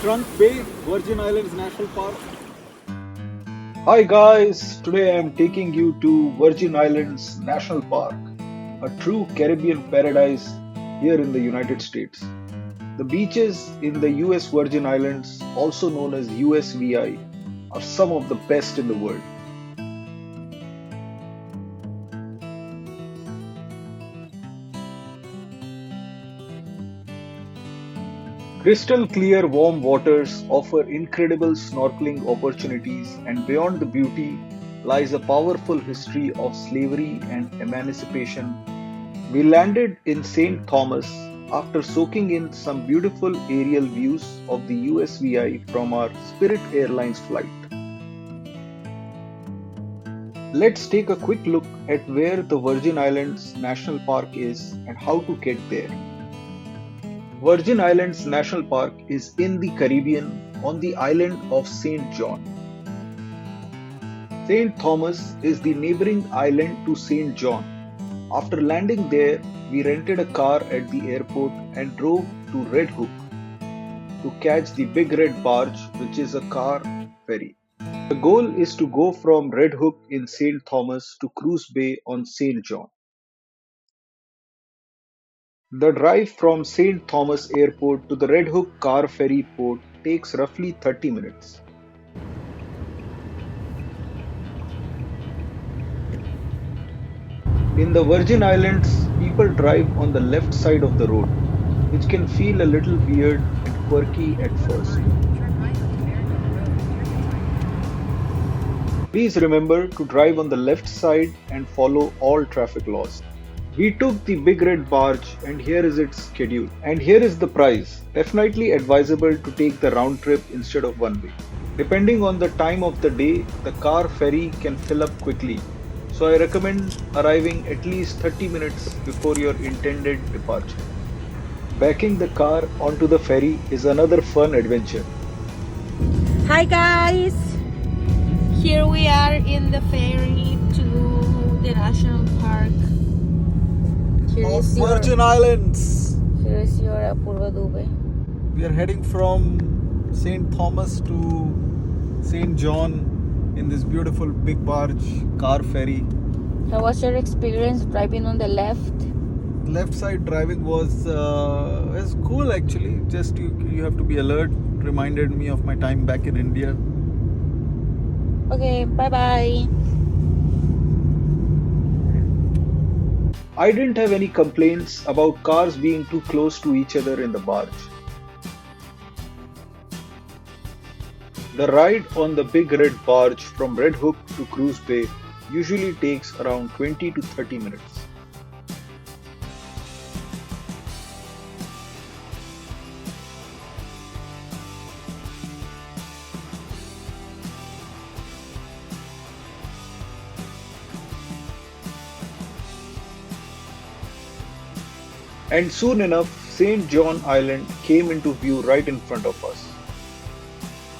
Trunk Bay, Virgin Islands National Park. Hi guys, today I am taking you to Virgin Islands National Park, a true Caribbean paradise here in the United States. The beaches in the US Virgin Islands, also known as USVI, are some of the best in the world. Crystal clear warm waters offer incredible snorkeling opportunities, and beyond the beauty lies a powerful history of slavery and emancipation. We landed in St. Thomas after soaking in some beautiful aerial views of the USVI from our Spirit Airlines flight. Let's take a quick look at where the Virgin Islands National Park is and how to get there. Virgin Islands National Park is in the Caribbean on the island of St. John. St. Thomas is the neighboring island to St. John. After landing there, we rented a car at the airport and drove to Red Hook to catch the Big Red Barge, which is a car ferry. The goal is to go from Red Hook in St. Thomas to Cruise Bay on St. John. The drive from St. Thomas Airport to the Red Hook car ferry port takes roughly 30 minutes. In the Virgin Islands, people drive on the left side of the road, which can feel a little weird and quirky at first. Please remember to drive on the left side and follow all traffic laws. We took the Big Red Barge and here is its schedule. And here is the price. Definitely advisable to take the round trip instead of one way. Depending on the time of the day, the car ferry can fill up quickly. So I recommend arriving at least 30 minutes before your intended departure. Backing the car onto the ferry is another fun adventure. Hi guys! Here we are in the ferry to the national park. Virgin Islands. Here is your Apurva Dubai. We are heading from St. Thomas to St. John in this beautiful big barge car ferry. How was your experience driving on the left? Left side driving was cool actually. Just you have to be alert. Reminded me of my time back in India. Okay, bye bye. I didn't have any complaints about cars being too close to each other in the barge. The ride on the Big Red Barge from Red Hook to Cruise Bay usually takes around 20 to 30 minutes. And soon enough, St. John Island came into view right in front of us.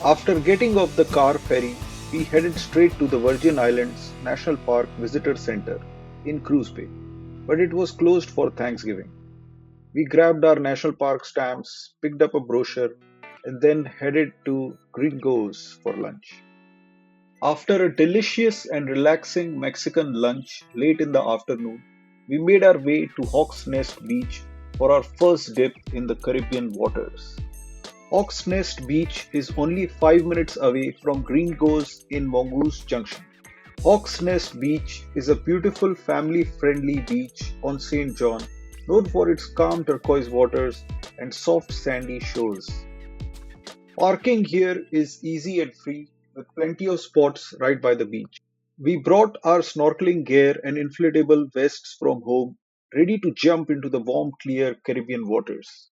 After getting off the car ferry, we headed straight to the Virgin Islands National Park Visitor Center in Cruise Bay, but it was closed for Thanksgiving. We grabbed our national park stamps, picked up a brochure, and then headed to Gringo's for lunch. After a delicious and relaxing Mexican lunch late in the afternoon, we made our way to Hawksnest Beach for our first dip in the Caribbean waters. Hawksnest Beach is only 5 minutes away from Gringo's in Mongoose Junction. Hawksnest Beach is a beautiful family-friendly beach on St. John, known for its calm turquoise waters and soft sandy shores. Parking here is easy and free, with plenty of spots right by the beach. We brought our snorkeling gear and inflatable vests from home, ready to jump into the warm, clear Caribbean waters.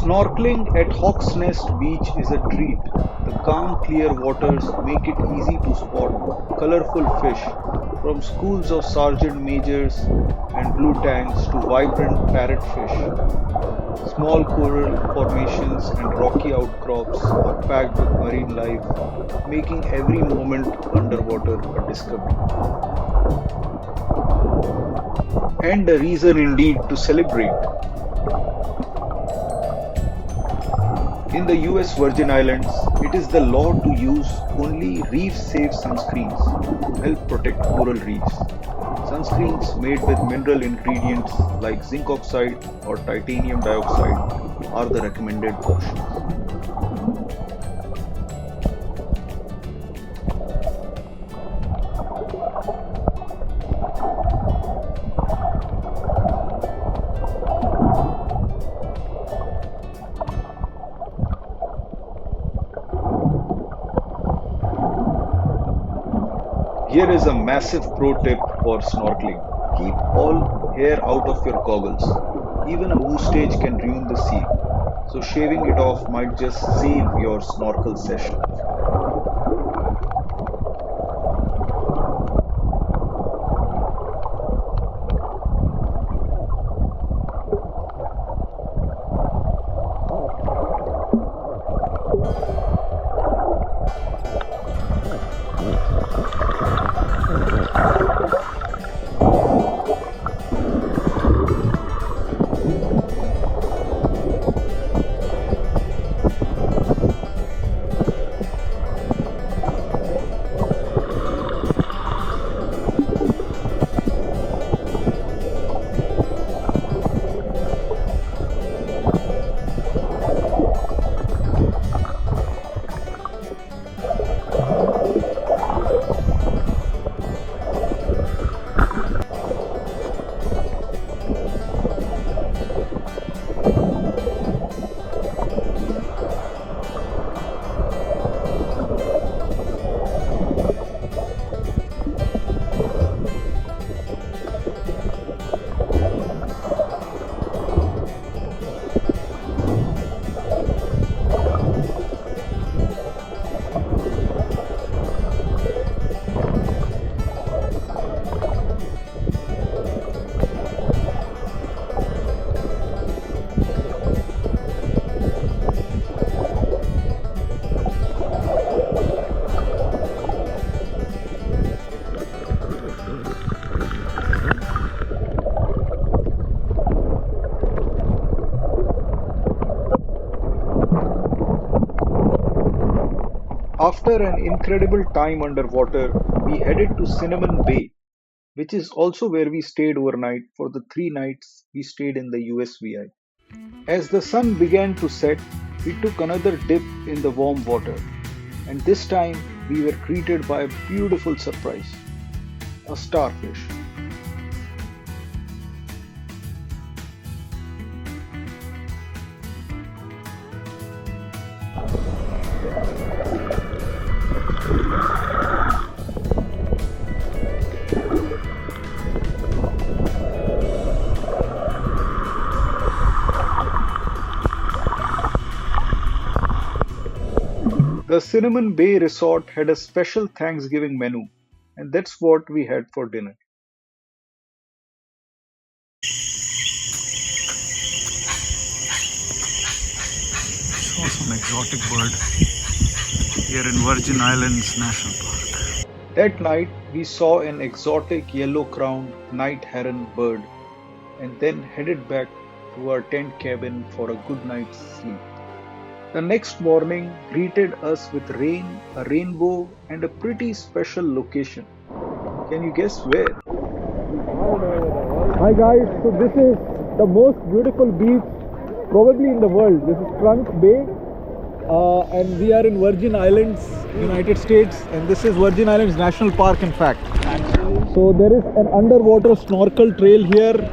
Snorkeling at Hawksnest Beach is a treat. The calm, clear waters make it easy to spot colorful fish, from schools of sergeant majors and blue tangs to vibrant parrotfish. Small coral formations and rocky outcrops are packed with marine life, making every moment underwater a discovery. And a reason indeed to celebrate. In the US Virgin Islands, it is the law to use only reef-safe sunscreens to help protect coral reefs. Sunscreens made with mineral ingredients like zinc oxide or titanium dioxide are the recommended options. Here is a massive pro tip for snorkeling. Keep all hair out of your goggles. Even a woostage can ruin the seal, so shaving it off might just save your snorkel session. After an incredible time underwater, we headed to Cinnamon Bay, which is also where we stayed overnight for the 3 nights we stayed in the USVI. As the sun began to set, we took another dip in the warm water, and this time we were greeted by a beautiful surprise, a starfish. The Cinnamon Bay Resort had a special Thanksgiving menu, and that's what we had for dinner. Saw some exotic bird here in Virgin Islands National Park. That night, we saw an exotic yellow-crowned night heron bird and then headed back to our tent cabin for a good night's sleep. The next morning greeted us with rain, a rainbow, and a pretty special location. Can you guess where? Hi guys, so this is the most beautiful beach probably in the world. This is Trunk Bay and we are in Virgin Islands, United States, and this is Virgin Islands National Park in fact. So there is an underwater snorkel trail here.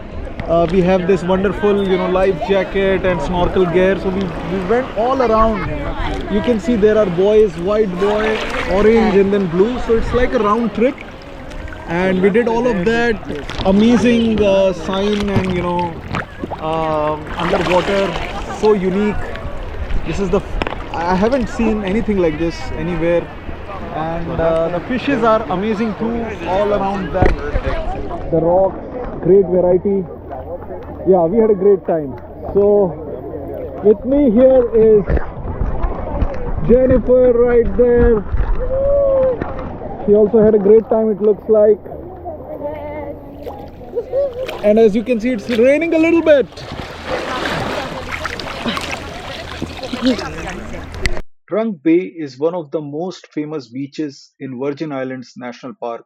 We have this wonderful life jacket and snorkel gear, so we went all around. You can see there are buoys, white buoy, orange and then blue, so it's like a round trip. And we did all of that amazing sign and underwater, so unique. This is I haven't seen anything like this anywhere, and the fishes are amazing too, all around that. The rocks, great variety. Yeah, we had a great time. So with me here is Jennifer right there. She also had a great time, it looks like. And as you can see, it's raining a little bit. Trunk Bay is one of the most famous beaches in Virgin Islands National Park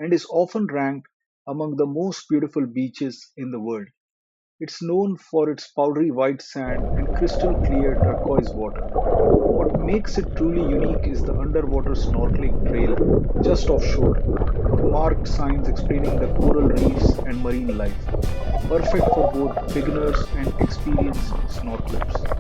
and is often ranked among the most beautiful beaches in the world. It's known for its powdery white sand and crystal clear turquoise water. What makes it truly unique is the underwater snorkeling trail just offshore, with marked signs explaining the coral reefs and marine life, perfect for both beginners and experienced snorkelers.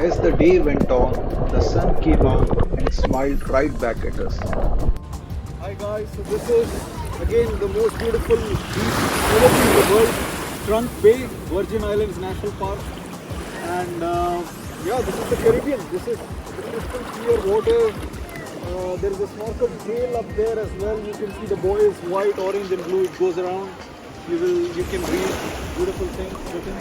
As the day went on, the sun came out and smiled right back at us. Hi guys, so this is again the most beautiful beach probably in the world, Trunk Bay, Virgin Islands National Park. And yeah, this is the Caribbean. This is the crystal clear water. There is a snorkel trail up there as well. You can see the buoys, white, orange and blue. It goes around. You can read beautiful things written.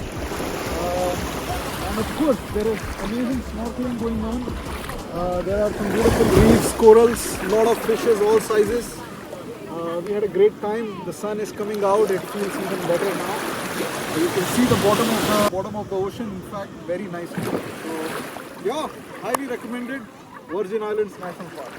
And of course, there is amazing snorkeling going on. There are some beautiful reefs, corals, lot of fishes, all sizes. We had a great time. The sun is coming out. It feels even better now. So you can see the bottom of the ocean. In fact, very nicely. So yeah, highly recommended. Virgin Islands National Park.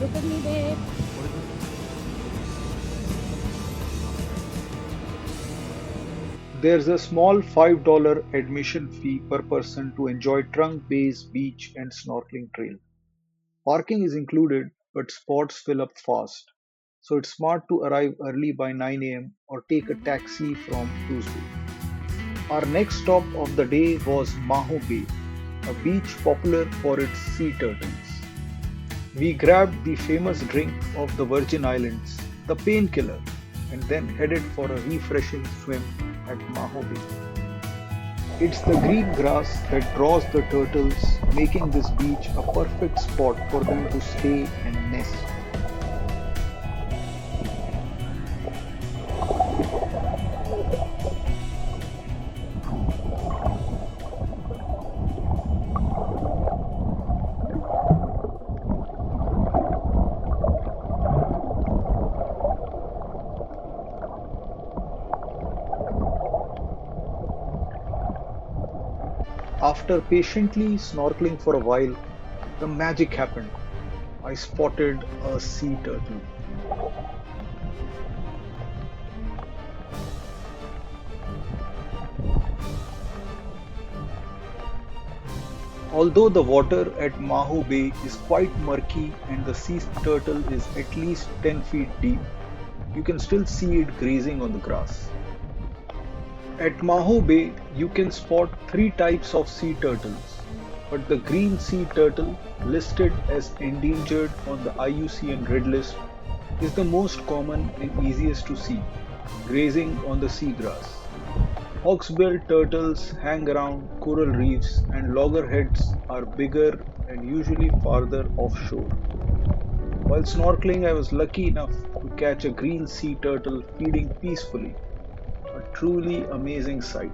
Look at me, babe. There's a small $5 admission fee per person to enjoy Trunk Bay's beach and snorkeling trail. Parking is included, but spots fill up fast, so it's smart to arrive early by 9 a.m. or take a taxi from Tuesday. Our next stop of the day was Maho Bay, a beach popular for its sea turtles. We grabbed the famous drink of the Virgin Islands, the painkiller, and then headed for a refreshing swim at Maho Bay. It's the green grass that draws the turtles, making this beach a perfect spot for them to stay and nest. After patiently snorkeling for a while, the magic happened. I spotted a sea turtle. Although the water at Maho Bay is quite murky and the sea turtle is at least 10 feet deep, you can still see it grazing on the grass. At Maho Bay, you can spot three types of sea turtles, but the green sea turtle, listed as endangered on the IUCN Red List, is the most common and easiest to see, grazing on the seagrass. Hawksbill turtles hang around coral reefs, and loggerheads are bigger and usually farther offshore. While snorkeling, I was lucky enough to catch a green sea turtle feeding peacefully, a truly amazing sight.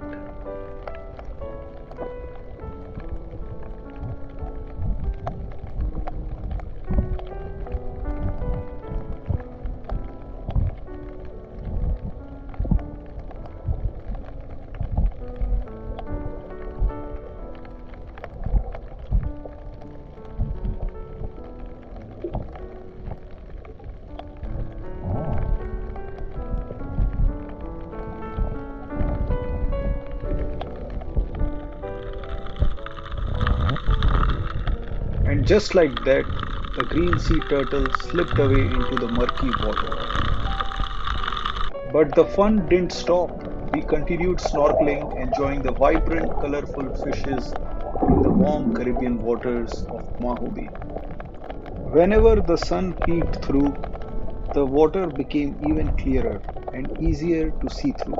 And just like that, the green sea turtle slipped away into the murky water. But the fun didn't stop. We continued snorkeling, enjoying the vibrant, colorful fishes in the warm Caribbean waters of Maho Bay. Whenever the sun peeked through, the water became even clearer and easier to see through.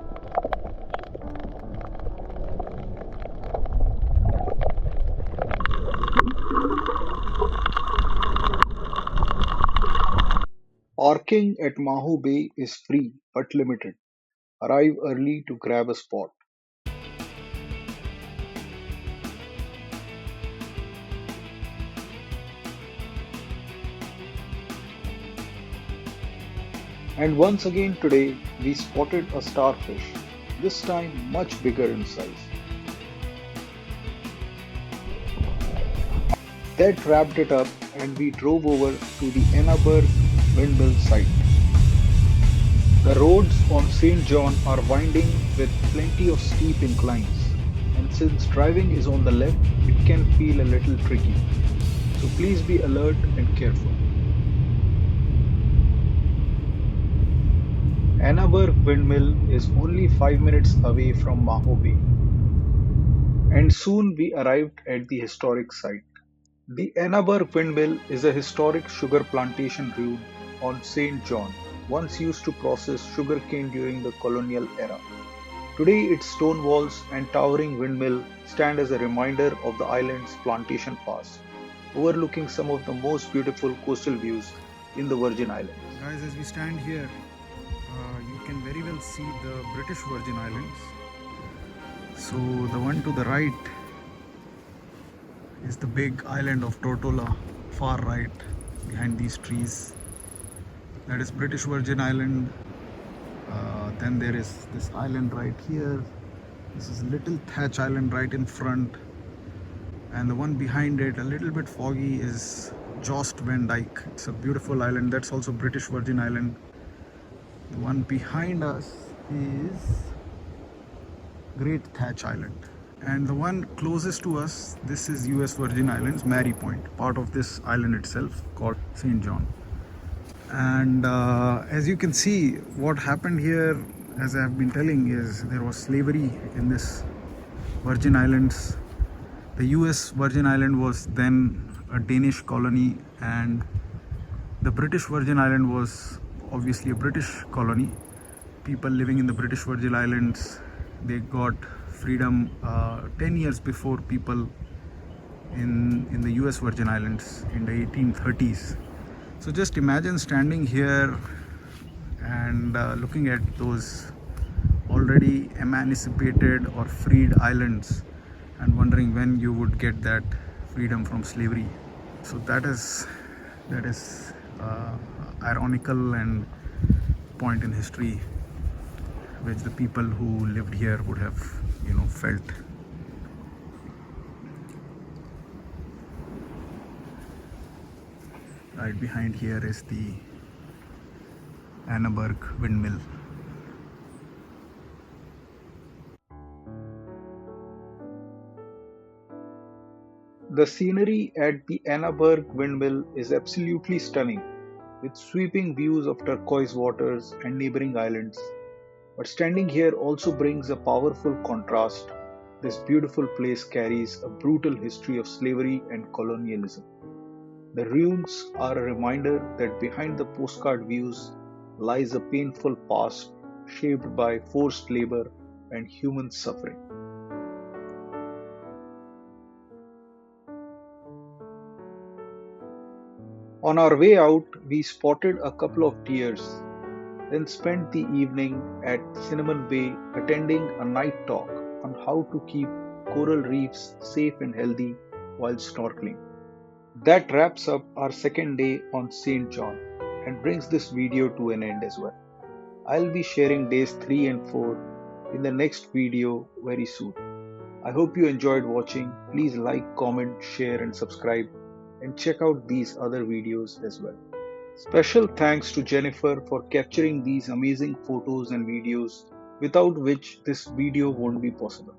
Parking at Maho Bay is free but limited. Arrive early to grab a spot. And once again today, we spotted a starfish, this time much bigger in size. That wrapped it up, and we drove over to the Annaberg Windmill site. The roads on St. John are winding with plenty of steep inclines, and since driving is on the left, it can feel a little tricky. So please be alert and careful. Annaberg Windmill is only 5 minutes away from Maho Bay, and soon we arrived at the historic site. The Annaberg Windmill is a historic sugar plantation ruin on St. John, once used to process sugarcane during the colonial era. Today, its stone walls and towering windmill stand as a reminder of the island's plantation past, overlooking some of the most beautiful coastal views in the Virgin Islands. Guys, as we stand here, you can very well see the British Virgin Islands. So the one to the right is the big island of Tortola, far right behind these trees. That is British Virgin Island. Then there is this island right here. This is Little Thatch Island right in front. And the one behind it, a little bit foggy, is Jost Van Dyke. It's a beautiful island. That's also British Virgin Island. The one behind us is Great Thatch Island. And the one closest to us, this is US Virgin Islands, Mary Point, part of this island itself called St. John. And as you can see, what happened here, as I have been telling, is there was slavery in this Virgin Islands. The US Virgin Island was then a Danish colony, and the British Virgin Island was obviously a British colony. People living in the British Virgin Islands, they got freedom 10 years before people in the US Virgin Islands in the 1830s. So just imagine standing here and looking at those already emancipated or freed islands and wondering when you would get that freedom from slavery. So that is ironical and point in history which the people who lived here would have, felt. Right behind here is the Annaberg Windmill. The scenery at the Annaberg Windmill is absolutely stunning, with sweeping views of turquoise waters and neighboring islands. But standing here also brings a powerful contrast. This beautiful place carries a brutal history of slavery and colonialism. The ruins are a reminder that behind the postcard views lies a painful past shaped by forced labor and human suffering. On our way out, we spotted a couple of deers, then spent the evening at Cinnamon Bay attending a night talk on how to keep coral reefs safe and healthy while snorkeling. That wraps up our second day on St. John and brings this video to an end as well. I'll be sharing days 3 and 4 in the next video very soon. I hope you enjoyed watching. Please like, comment, share and subscribe, and check out these other videos as well. Special thanks to Jennifer for capturing these amazing photos and videos, without which this video won't be possible.